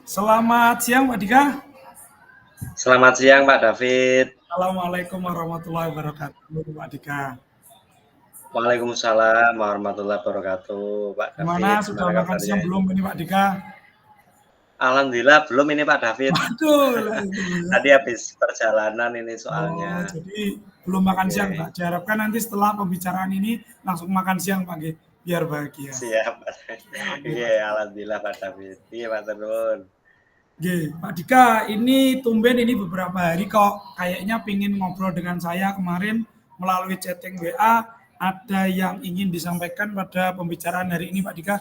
Selamat siang Pak Dika. Selamat siang Pak David. Assalamualaikum warahmatullahi wabarakatuh Pak Dika. Waalaikumsalam warahmatullahi wabarakatuh Pak Gimana, David. sudah Gimana makan siang kabarnya? belum ini Pak Dika? Alhamdulillah belum ini Pak David. Waduh, itu ya. Tadi habis perjalanan ini soalnya. Oh, jadi belum makan siang Oke, Pak. Diharapkan nanti setelah pembicaraan ini langsung makan siang Pak, biar bahagia. siap Pak. Oke Pak Iya, Dika. alhamdulillah Pak David. Iya Pak Terun. Pak Dika, ini tumben ini beberapa hari kok kayaknya pingin ngobrol dengan saya kemarin melalui chatting WA. Ada yang ingin disampaikan pada pembicaraan hari ini Pak Dika?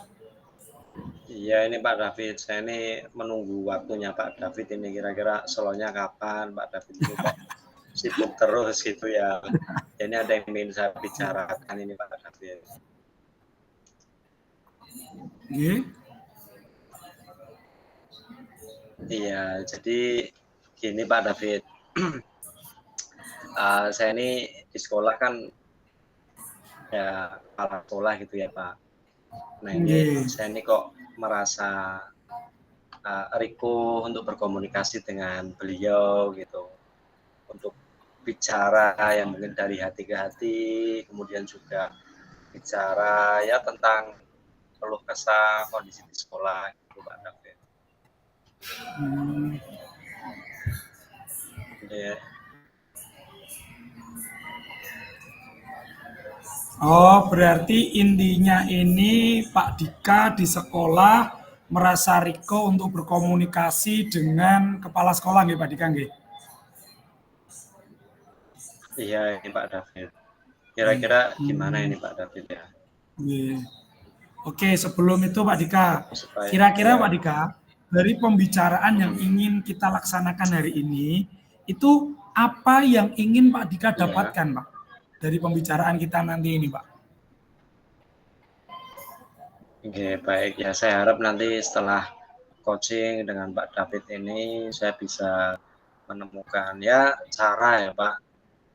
Iya ini Pak David. Saya ini menunggu waktunya Pak David ini kira-kira slow-nya kapan Pak David ini kok sibuk terus gitu ya. Ini ada yang ingin saya bicarakan ini Pak David. Oke. Iya, jadi gini Pak David, saya ini di sekolah kan ya kepala sekolah gitu ya Pak. Nah ini Oke. saya ini kok merasa Riko untuk berkomunikasi dengan beliau gitu, untuk bicara yang mungkin dari hati ke hati, kemudian juga bicara ya tentang keluh kesah kondisi di sekolah gitu Pak David. Hmm. Ya, Oh, berarti intinya ini Pak Dika di sekolah merasa Riko untuk berkomunikasi dengan kepala sekolah nggih Pak Dika nggih? iya ini Pak David. Kira-kira gimana Hmm, ini Pak David ya? nggih. Oke, sebelum itu Pak Dika, Supaya kira-kira ya, Pak Dika, dari pembicaraan yang ingin kita laksanakan hari ini, itu apa yang ingin Pak Dika ya, dapatkan Pak? Dari pembicaraan kita nanti ini Pak? oke, baik ya. Saya harap nanti setelah coaching dengan Pak David ini saya bisa menemukan ya cara ya Pak,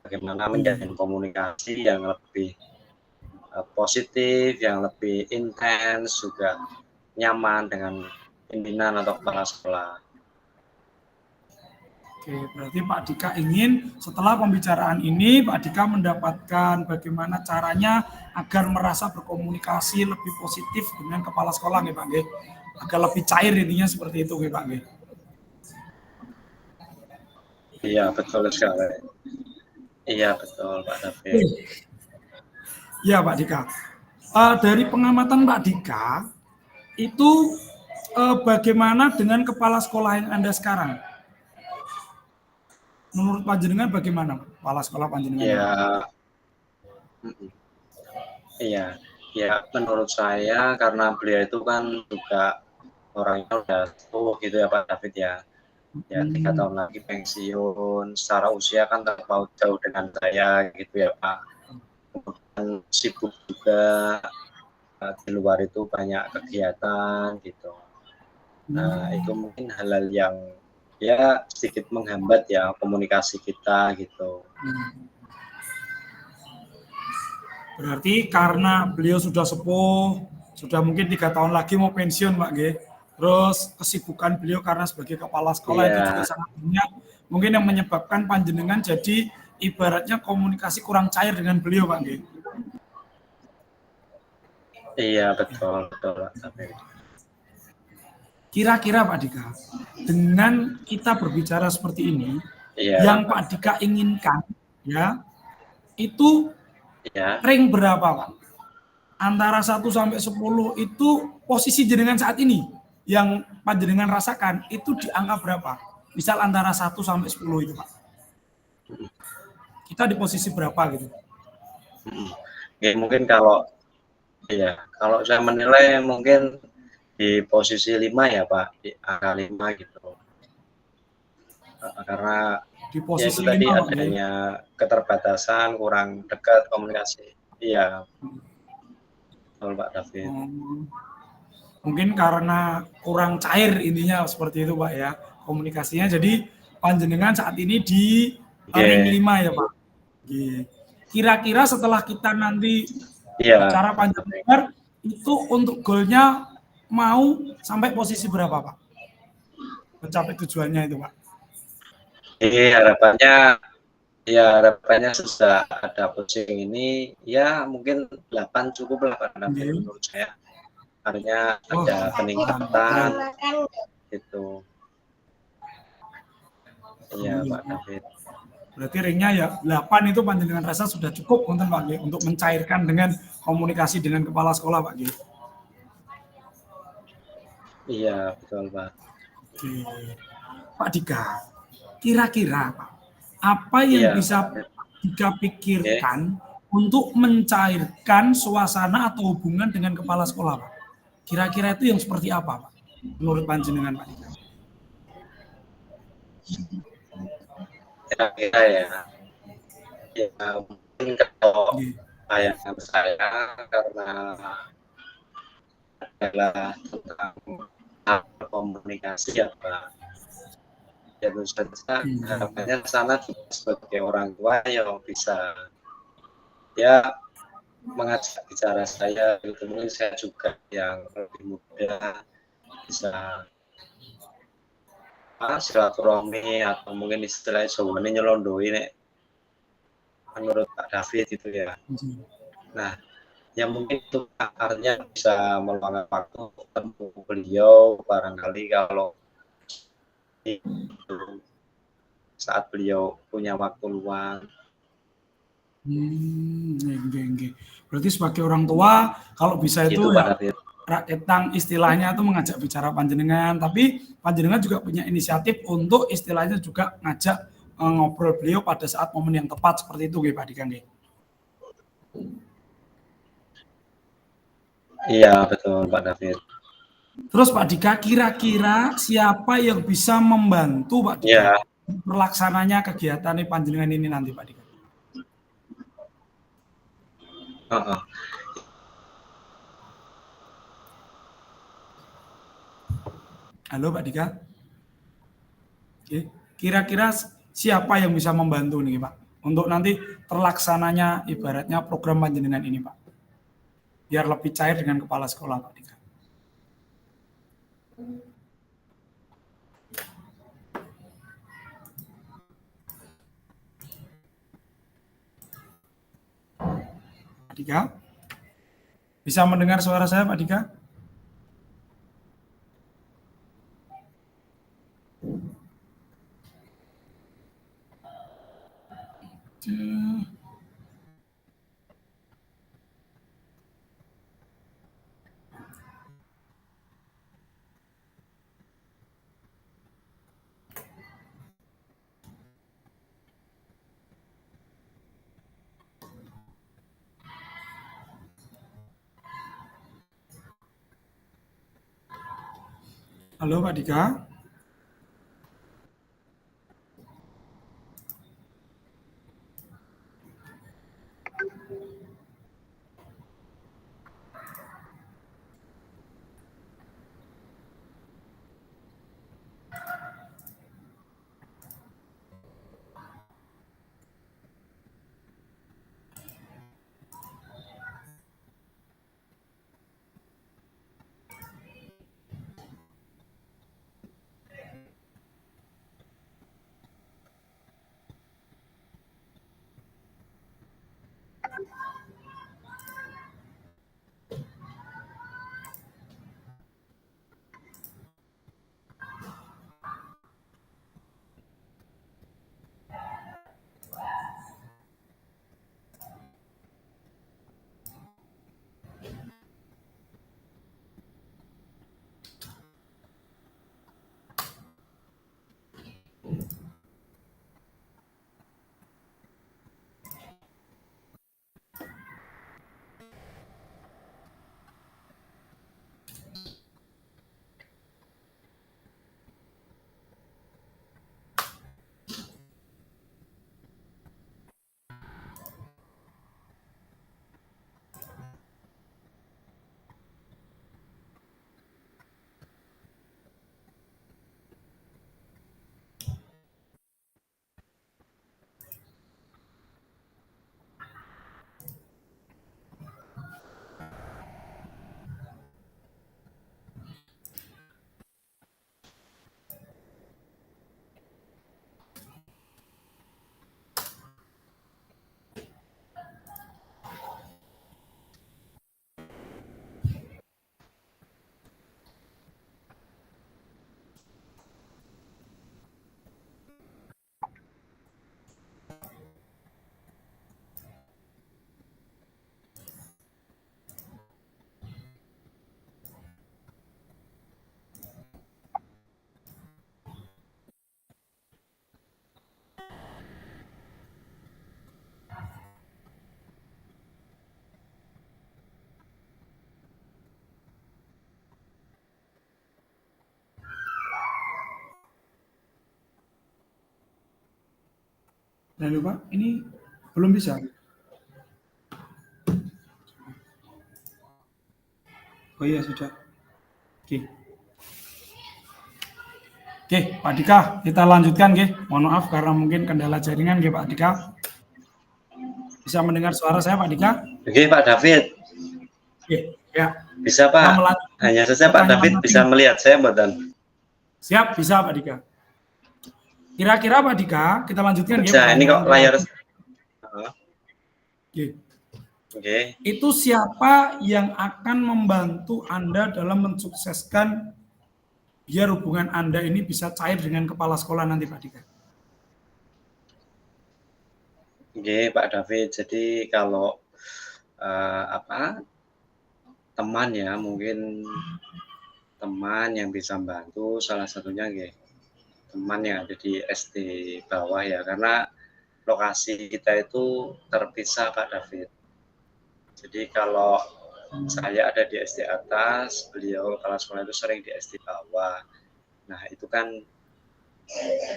bagaimana menjalin Nggih. komunikasi yang lebih positif, yang lebih intens, juga nyaman dengan pimpinan atau kepala sekolah. Oke, berarti Pak Dika ingin setelah pembicaraan ini Pak Dika mendapatkan bagaimana caranya agar merasa berkomunikasi lebih positif dengan kepala sekolah nih Pak G. Agar lebih cair intinya seperti itu nih Pak G. Iya, betul sekali. Iya, betul Pak David. Oke. Ya Pak Dika. Dari pengamatan Pak Dika itu bagaimana dengan kepala sekolah yang Anda sekarang? Menurut Panjenengan bagaimana kepala sekolah Panjenengan ini Ya, Pak? iya, ya menurut saya karena beliau itu kan juga orangnya udah sepuh gitu ya Pak David ya. Ya 3 tahun lagi pensiun, secara usia kan terpaut jauh dengan saya gitu ya Pak. Kemudian sibuk juga, di luar itu banyak kegiatan gitu. Nah itu mungkin hal-hal yang ya sedikit menghambat ya komunikasi kita gitu. Berarti karena beliau sudah sepuh, sudah mungkin 3 tahun lagi mau pensiun, Pak G. Terus kesibukan beliau karena sebagai kepala sekolah itu juga Iya, sangat banyak. Mungkin yang menyebabkan panjenengan jadi ibaratnya komunikasi kurang cair dengan beliau, Pak G. iya betul betul Pak David. Kira-kira Pak Dika, dengan kita berbicara seperti ini, Iya, yang Pak Dika inginkan, ya, itu iya. rank berapa, Pak? Antara 1 sampai 10 itu posisi jenengan saat ini yang panjenengan rasakan itu di angka berapa? Misal antara 1 sampai 10 itu Pak. Kita di posisi berapa gitu? Ya, mungkin kalau saya menilai mungkin di posisi 5 ya Pak, di angka 5 gitu. Karena Di ya itu posisi tadi 5 Pak. adanya keterbatasan, kurang dekat komunikasi. Iya, betul Pak David. Mungkin karena kurang cair intinya seperti itu Pak ya komunikasinya. Jadi panjenengan saat ini di ring Oke, 5 ya Pak. Kira-kira setelah kita nanti iya. bicara panjang lebar itu untuk goalnya mau sampai posisi berapa Pak? mencapai tujuannya itu Pak? Jadi harapannya sudah ada coaching ini ya mungkin 8 cukup lah Pak David menurut saya. Artinya ada peningkatan gitu. Iya Pak David. Berarti ringnya ya 8 itu panjenengan rasa sudah cukup untuk Pak G, untuk mencairkan dengan komunikasi dengan kepala sekolah Pak G. Iya betul Pak. Oke. Pak Dika, kira-kira Pak, apa yang bisa Pak Dika pikirkan untuk mencairkan suasana atau hubungan dengan kepala sekolah Pak? Kira-kira itu yang seperti apa Pak? Menurut panjenengan Pak Dika? Kira-kira ya mungkin kalau saya karena adalah tentang komunikasi ya Pak. Ya tentu saja harapannya sana juga sebagai orang tua yang bisa ya mengajak bicara saya gitu, mungkin saya juga yang lebih muda bisa silaturahmi atau mungkin istilahnya jawabannya nyelondoi nek menurut Pak David itu ya. Nah, yang mungkin itu artinya bisa meluangkan waktu ketemu beliau barangkali kalau itu saat beliau punya waktu luang. Berarti sebagai orang tua kalau bisa itu Pak ya David. rakyat istilahnya itu mengajak bicara panjenengan, tapi panjenengan juga punya inisiatif untuk istilahnya juga ngajak ngobrol beliau pada saat momen yang tepat seperti itu Pak Dika. Iya betul Pak David. Terus Pak Dika, kira-kira siapa yang bisa membantu Pak Dika pelaksananya kegiatan panjenengan ini nanti Pak Dika? Halo Pak Dika. Oke. Kira-kira siapa yang bisa membantu nih Pak untuk nanti terlaksananya ibaratnya program panjenengan ini Pak, biar lebih cair dengan kepala sekolah Pak Dika. Pak Dika, bisa mendengar suara saya Pak Dika? Halo Pak Dika. Lalu Pak, ini belum bisa. Oh iya sudah. Oke. Oke, Pak Dika, kita lanjutkan, Mohon maaf karena mungkin kendala jaringan, Pak Dika. Bisa mendengar suara saya, Pak Dika? Oke, Pak David. Ya. Bisa, Pak. Hanya saja Pak David bisa melihat saya, Mbak. Siap, bisa, Pak Dika. Kira-kira Pak Dika, kita lanjutkan, Bisa, ini kok layar. Oke. Itu siapa yang akan membantu Anda dalam mensukseskan biar hubungan Anda ini bisa cair dengan kepala sekolah nanti, Pak Dika? Oke, Pak David. Jadi kalau teman ya, mungkin teman yang bisa membantu, salah satunya teman yang ada di SD bawah ya, karena lokasi kita itu terpisah, Pak David. Jadi kalau saya ada di SD atas, beliau kepala sekolah itu sering di SD bawah. Nah, itu kan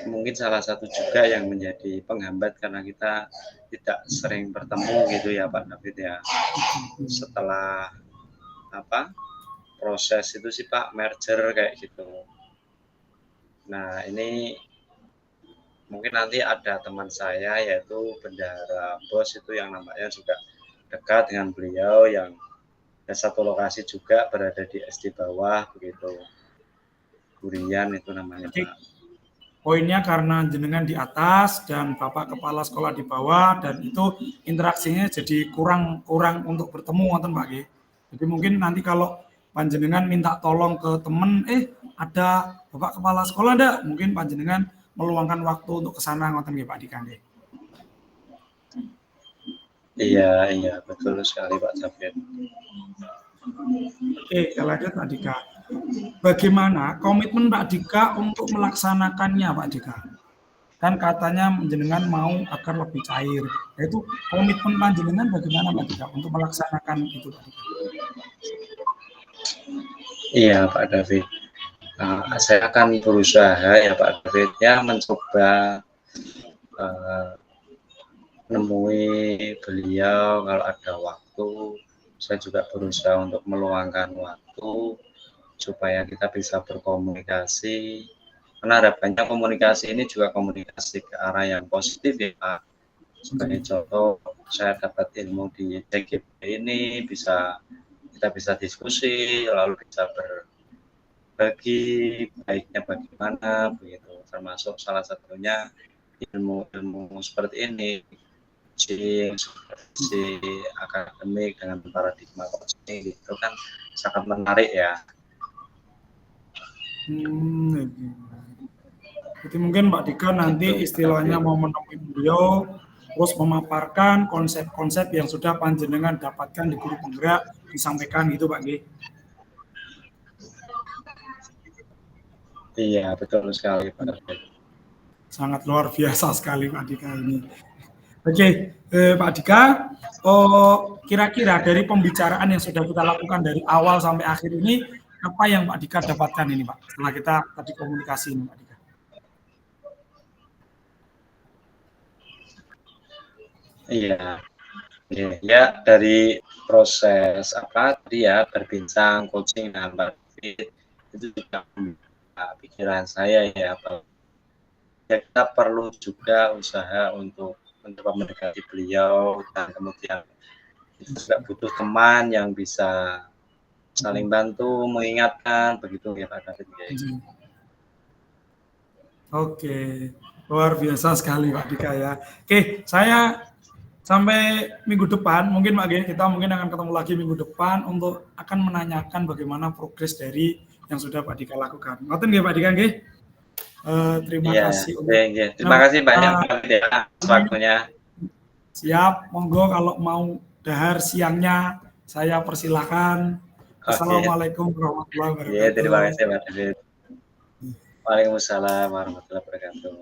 mungkin salah satu juga yang menjadi penghambat karena kita tidak sering bertemu gitu ya, Pak David ya. Setelah proses itu sih Pak, merger kayak gitu. Nah, ini mungkin nanti ada teman saya yaitu Bendahara Bos itu yang nampaknya juga dekat dengan beliau, yang satu lokasi juga berada di SD bawah begitu. Gurian itu namanya, Pak. Poinnya karena jenengan di atas dan Bapak kepala sekolah di bawah, dan itu interaksinya jadi kurang untuk bertemu, ngoten Pak. Jadi mungkin nanti kalau panjenengan minta tolong ke temen, ada Bapak kepala sekolah enggak? Mungkin panjenengan meluangkan waktu untuk ke sana, ngoten nggih Pak Dika nggih. Iya, betul sekali Pak Jafet. Oke, lanjut Pak Dika. Bagaimana komitmen Pak Dika untuk melaksanakannya, Pak Dika? Kan katanya panjenengan mau agar lebih cair. Itu komitmen panjenengan bagaimana Pak Dika untuk melaksanakan itu, Pak Dika? Iya Pak David. Saya akan berusaha ya Pak David ya, mencoba menemui beliau kalau ada waktu. Saya juga berusaha untuk meluangkan waktu supaya kita bisa berkomunikasi, karena harapannya komunikasi ini juga komunikasi ke arah yang positif ya Pak. Sebagai contoh, saya dapat ilmu di CGP ini, kita bisa diskusi, lalu bisa berbagi baiknya bagaimana begitu, termasuk salah satunya ilmu seperti ini, si akademik dengan paradigma coaching gitu kan sangat menarik ya. Jadi mungkin Pak Dika nanti istilahnya mau menemui beliau, terus memaparkan konsep-konsep yang sudah panjenengan dapatkan di guru penggerak, disampaikan gitu Pak G. Iya, betul sekali Pak. Sangat luar biasa sekali Pak Dika ini. Oke, Pak Dika, kira-kira dari pembicaraan yang sudah kita lakukan dari awal sampai akhir ini, apa yang Pak Dika dapatkan ini Pak, setelah kita tadi komunikasi ini Pak Dika? Iya, dari proses tadi ya, berbincang coaching dengan Pak David, itu juga pikiran saya ya Pak. Ya, kita perlu juga usaha untuk mendekati beliau, dan kemudian kita juga butuh teman yang bisa saling bantu, mengingatkan, begitu ya Pak David. Oke, luar biasa sekali Pak Dika ya. Oke, saya sampai minggu depan, mungkin Pak G, kita mungkin akan ketemu lagi minggu depan untuk akan menanyakan bagaimana progres dari yang sudah Pak Dika lakukan. Ngoten nggih Pak Dika nggih? Terima kasih. Terima kasih banyak waktunya. Siap, monggo kalau mau dahar siangnya saya persilahkan. Assalamualaikum warahmatullahi wabarakatuh. Terima kasih Pak David. Waalaikumsalam warahmatullahi wabarakatuh.